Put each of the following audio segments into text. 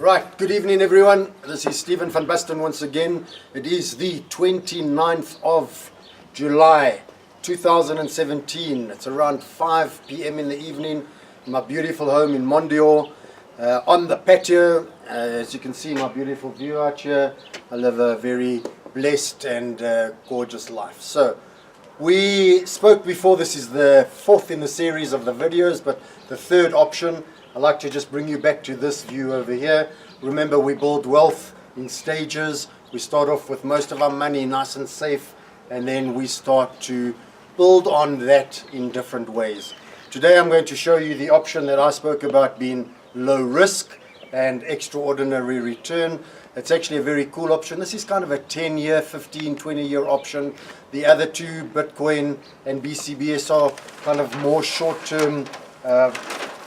Right, good evening everyone. This is Stephen Van Basten once again. It is the 29th of July 2017. It's around 5 p.m. in the evening in my beautiful home in Mondial. On the patio, as you can see, my beautiful view out here. I live a very blessed and gorgeous life. So we spoke before, this is the fourth in the series of the videos, but the third option. I'd like to just bring you back to this view over here. Remember, we build wealth in stages. We start off with most of our money nice and safe, and then we start to build on that in different ways. Today I'm going to show you the option that I spoke about being low risk and extraordinary return. It's actually a very cool option. This is kind of a 10-year, 15, 20-year option. The other two, Bitcoin and BCBS, are kind of more short-term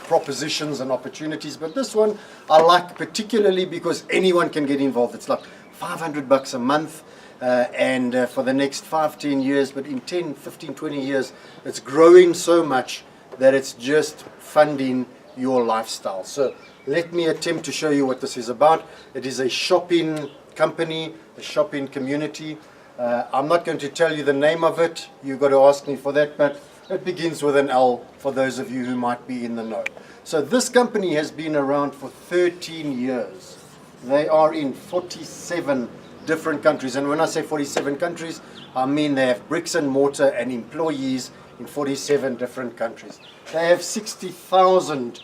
propositions and opportunities, but this one I like particularly because anyone can get involved. It's like $500 a month and for the next 5-10 years, but in 10, 15, 20 years it's growing so much that it's just funding your lifestyle. So let me attempt to show you what this is about. It is a shopping company, a shopping community. I'm not going to tell you the name of it, you've got to ask me for that, but it begins with an L for those of you who might be in the know. So this company has been around for 13 years. They are in 47 different countries. And when I say 47 countries, I mean they have bricks and mortar and employees in 47 different countries. They have 60,000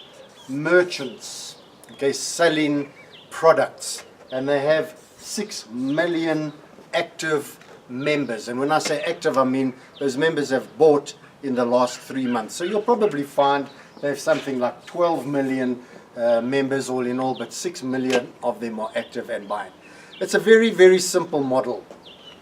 merchants, okay, selling products. And they have 6 million active members. And when I say active, I mean those members have bought in the last 3 months. So you'll probably find they have something like 12 million members all in all, but 6 million of them are active and buying. It's a very, very simple model.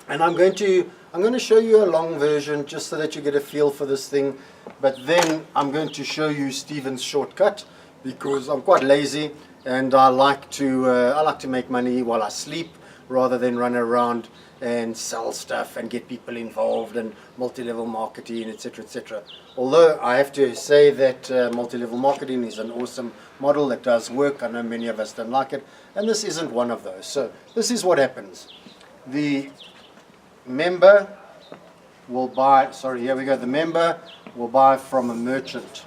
And I'm going to show you a long version just so that you get a feel for this thing. But then I'm going to show you Stephen's shortcut because I'm quite lazy and I like to make money while I sleep rather than run around and sell stuff and get people involved and multi-level marketing, etc., etc. Although I have to say that multi-level marketing is an awesome model that does work. I know many of us don't like it, and this isn't one of those. So this is what happens. The member will buy, the member will buy from a merchant,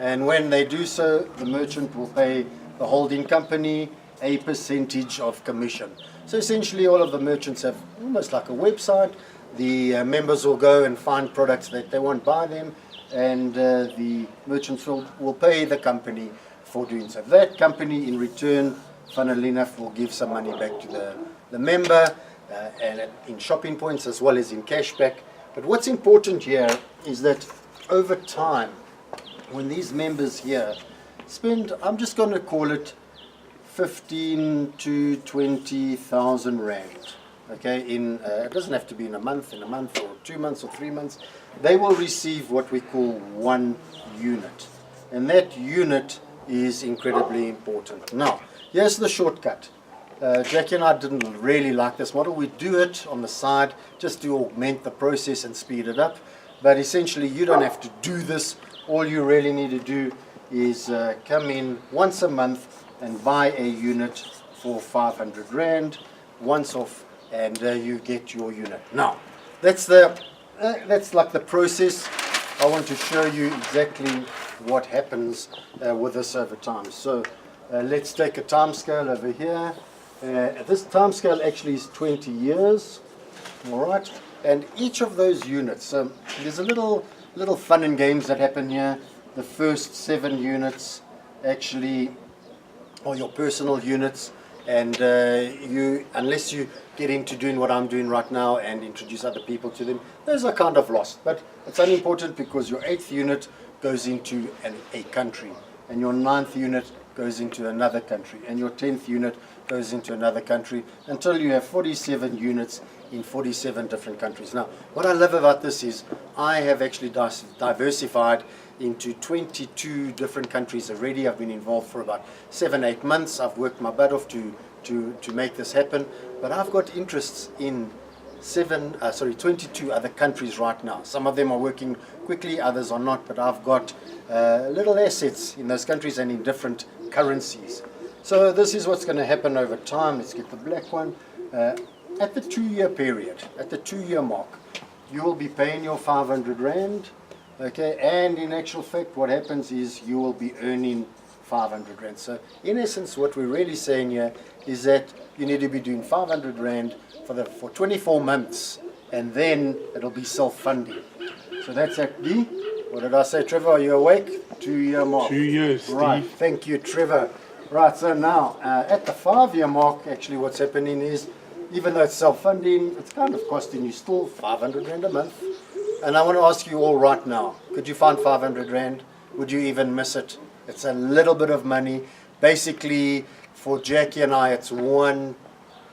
and when they do so, the merchant will pay the holding company a percentage of commission. So essentially all of the merchants have almost like a website. The members will go and find products that they want, buy them, and the merchants will pay the company for doing so. That company in return, funnily enough, will give some money back to the member and in shopping points as well as in cashback. But what's important here is that over time, when these members here spend, I'm just going to call it 15 to 20,000 rand, okay, it doesn't have to be in a month or 2 months or 3 months, they will receive what we call 1 unit, and that unit is incredibly important. Now here's the shortcut. Jackie and I didn't really like this model. We do it on the side just to augment the process and speed it up, but essentially you don't have to do this. All you really need to do is come in once a month and buy a unit for 500 rand once off, and you get your unit. Now that's like the process. I want to show you exactly what happens with this over time. So let's take a time scale over here. This time scale actually is 20 years, all right, and each of those units, there's a little fun and games that happen here. The first 7 units actually or your personal units, and unless you get into doing what I'm doing right now and introduce other people to them, those are kind of lost. But it's unimportant because your 8th unit goes into a country, and your 9th unit goes into another country, and your 10th unit goes into another country, until you have 47 units in 47 different countries. Now what I love about this is I have actually diversified into 22 different countries already. I've been involved for about 7-8 months. I've worked my butt off to make this happen, but I've got interests in 22 other countries right now. Some of them are working quickly, others are not, but I've got little assets in those countries and in different currencies. So this is what's going to happen over time. Let's get the black one. At the 2-year period, at the 2-year mark, you will be paying your 500 Rand, okay, and in actual fact what happens is you will be earning 500 Rand. So in essence what we're really saying here is that you need to be doing 500 Rand for 24 months, and then it'll be self-funding. So that's at the, what did I say, Trevor, are you awake? 2-year mark. 2 years, Right, Steve. thank you, Trevor. Right, so now at the 5-year mark, actually what's happening is, even though it's self-funding, it's kind of costing you still 500 Rand a month. And I want to ask you all right now, could you find 500 Rand? Would you even miss it? It's a little bit of money. Basically, for Jackie and I, it's one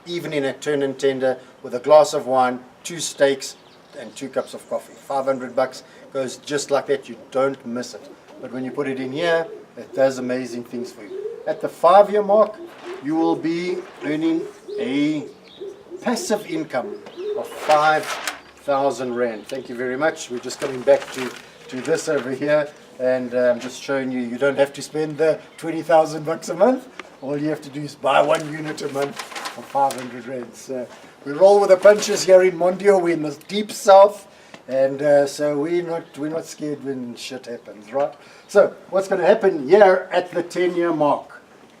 evening at Turn and Tender with a glass of wine, 2 steaks, and 2 cups of coffee. 500 bucks goes just like that. You don't miss it. But when you put it in here, it does amazing things for you. At the 5-year mark, you will be earning a passive income of 5,000 Rand. Thank you very much. We're just coming back to this over here, and I'm just showing you, you don't have to spend the 20,000 bucks a month. All you have to do is buy 1 unit a month for 500 Rand. So we roll with the punches here in Mondio. We're in the deep south, and so we're not scared when shit happens, right? So what's going to happen here at the 10-year mark?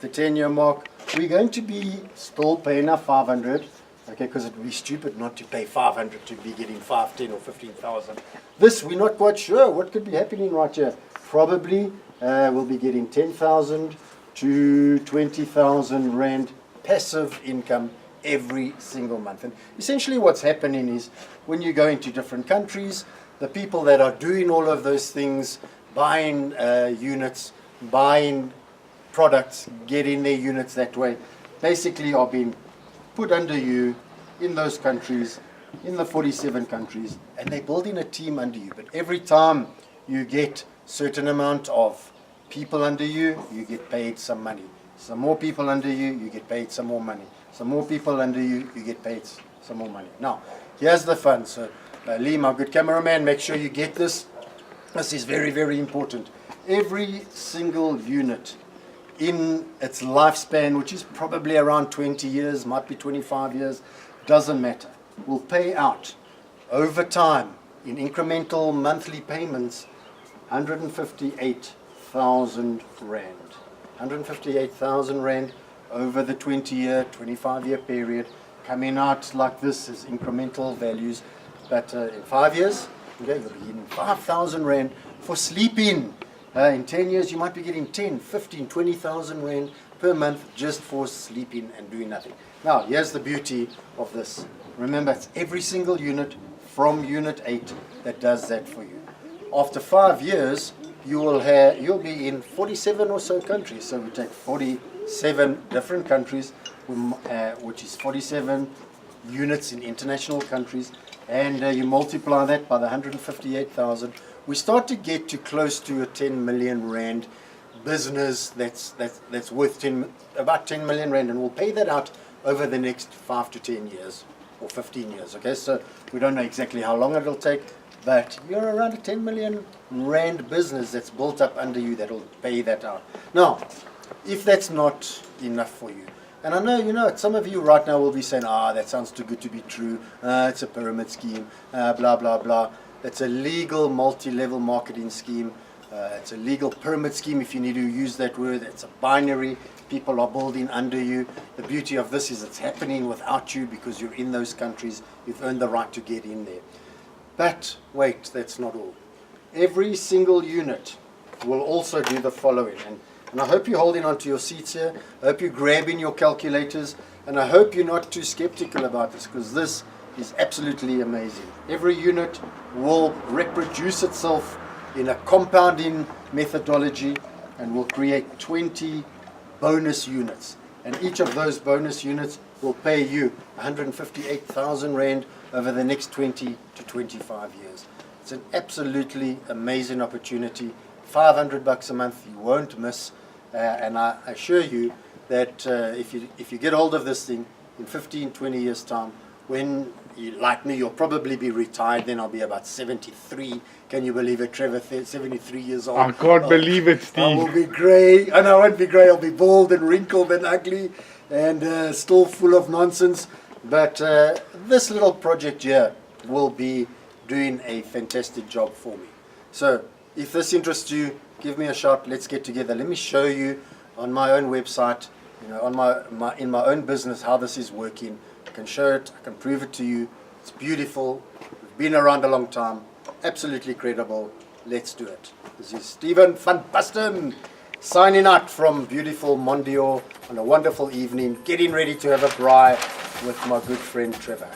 The 10-year mark, we're going to be still paying our 500. Okay, because it would be stupid not to pay 500 to be getting 5, 10 or 15,000. This, we're not quite sure what could be happening right here. Probably we'll be getting 10,000 to 20,000 Rand passive income every single month. And essentially what's happening is when you go into different countries, the people that are doing all of those things, buying units, buying products, getting their units that way, basically are being put under you in those countries, in the 47 countries, and they're building a team under you. But every time you get certain amount of people under you, you get paid some money. Some more people under you, you get paid some more money. Some more people under you, you get paid some more money. Now, here's the fun. So, Lee, my good cameraman, make sure you get this. This is very, very important. Every single unit in its lifespan, which is probably around 20 years, might be 25 years, doesn't matter, will pay out over time in incremental monthly payments 158,000 Rand. 158,000 Rand over the 20-year, 25-year period, coming out like this as incremental values. But in 5 years, okay, you'll be getting 5,000 Rand for sleeping. In 10 years, you might be getting 10, 15, 20,000 Rand per month just for sleeping and doing nothing. Now, here's the beauty of this. Remember, it's every single unit from Unit 8 that does that for you. After 5 years, you'll be in 47 or so countries. So we take 47 different countries, which is 47 units in international countries, and you multiply that by the 158,000. We start to get to close to a 10 million Rand business that's worth about 10 million Rand, and we'll pay that out over the next 5 to 10 years or 15 years. Okay, so we don't know exactly how long it'll take, but you're around a 10 million Rand business that's built up under you that'll pay that out. Now, if that's not enough for you, and I know, some of you right now will be saying, that sounds too good to be true, it's a pyramid scheme, blah, blah, blah. It's a legal multi-level marketing scheme. It's a legal pyramid scheme, if you need to use that word. It's a binary. People are building under you. The beauty of this is it's happening without you because you're in those countries. You've earned the right to get in there. But wait, that's not all. Every single unit will also do the following. And I hope you're holding on to your seats here. I hope you're grabbing your calculators. And I hope you're not too skeptical about this, because this is absolutely amazing. Every unit will reproduce itself in a compounding methodology and will create 20 bonus units. And each of those bonus units will pay you 158,000 Rand over the next 20 to 25 years. It's an absolutely amazing opportunity. 500 bucks a month you won't miss. And I assure you that if you get hold of this thing in 15, 20 years time, when like me, you'll probably be retired then. I'll be about 73. Can you believe it, Trevor? 73 years old. I can't believe it, Steve. I will be grey. And I won't be grey. I'll be bald and wrinkled and ugly and still full of nonsense. But this little project here will be doing a fantastic job for me. So if this interests you, give me a shout. Let's get together. Let me show you on my own website, on in my own business, how this is working. I can show it. I can prove it to you. It's beautiful. We've been around a long time. Absolutely credible. Let's do it. This is Stephen Van Basten signing out from beautiful Mondial on a wonderful evening, getting ready to have a braai with my good friend Trevor.